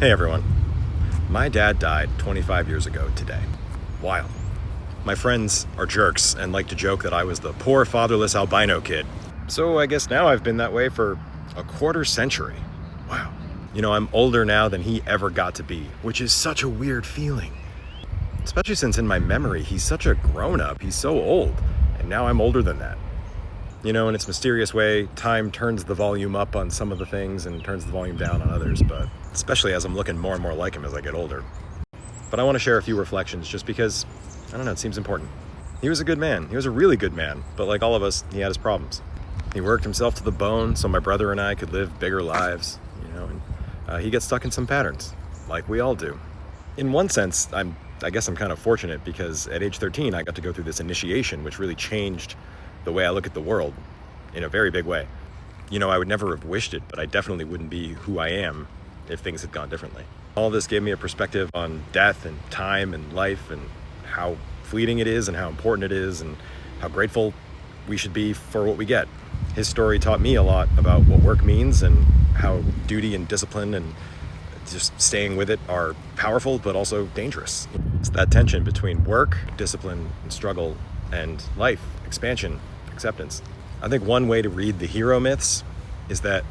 Hey everyone. My dad died 25 years ago today. Wild. My friends are jerks and like to joke that I was the poor fatherless albino kid. So I guess now I've been that way for a quarter century. Wow. I'm older now than he ever got to be, which is such a weird feeling. Especially since in my memory, he's such a grown-up, he's so old, and now I'm older than that. In its mysterious way, time turns the volume up on some of the things and turns the volume down on others, but especially as I'm looking more and more like him as I get older. But I want to share a few reflections just because, I don't know, it seems important. He was a good man. He was a really good man, but like all of us, he had his problems. He worked himself to the bone so my brother and I could live bigger lives, and he gets stuck in some patterns, like we all do. In one sense, I guess I'm kind of fortunate because at age 13, I got to go through this initiation, which really changed the way I look at the world in a very big way. I would never have wished it, but I definitely wouldn't be who I am if things had gone differently. All this gave me a perspective on death and time and life and how fleeting it is and how important it is and how grateful we should be for what we get. His story taught me a lot about what work means and how duty and discipline and just staying with it are powerful but also dangerous. It's that tension between work, discipline, and struggle, and life, expansion, acceptance. I think one way to read the hero myths is that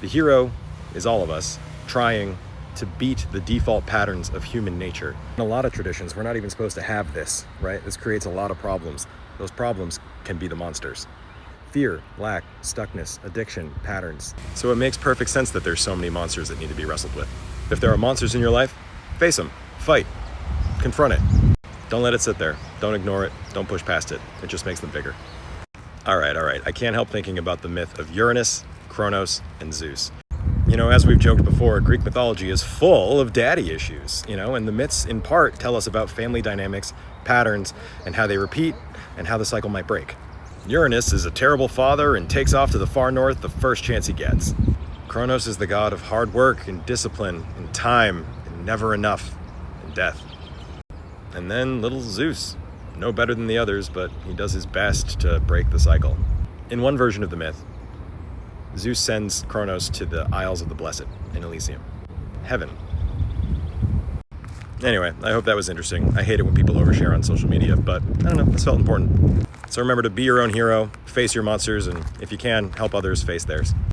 the hero is all of us trying to beat the default patterns of human nature. In a lot of traditions, we're not even supposed to have this, right? This creates a lot of problems. Those problems can be the monsters. Fear, lack, stuckness, addiction, patterns. So it makes perfect sense that there's so many monsters that need to be wrestled with. If there are monsters in your life, face them, fight, confront it. Don't let it sit there. Don't ignore it. Don't push past it. It just makes them bigger. All right. I can't help thinking about the myth of Uranus, Kronos, and Zeus. As we've joked before, Greek mythology is full of daddy issues, and the myths in part tell us about family dynamics, patterns, and how they repeat and how the cycle might break. Uranus is a terrible father and takes off to the far north the first chance he gets. Kronos is the god of hard work and discipline and time and never enough and death. And then little Zeus, no better than the others, but he does his best to break the cycle. In one version of the myth, Zeus sends Kronos to the Isles of the Blessed in Elysium, heaven. Anyway, I hope that was interesting. I hate it when people overshare on social media, but I don't know, this felt important. So remember to be your own hero, face your monsters, and if you can, help others face theirs.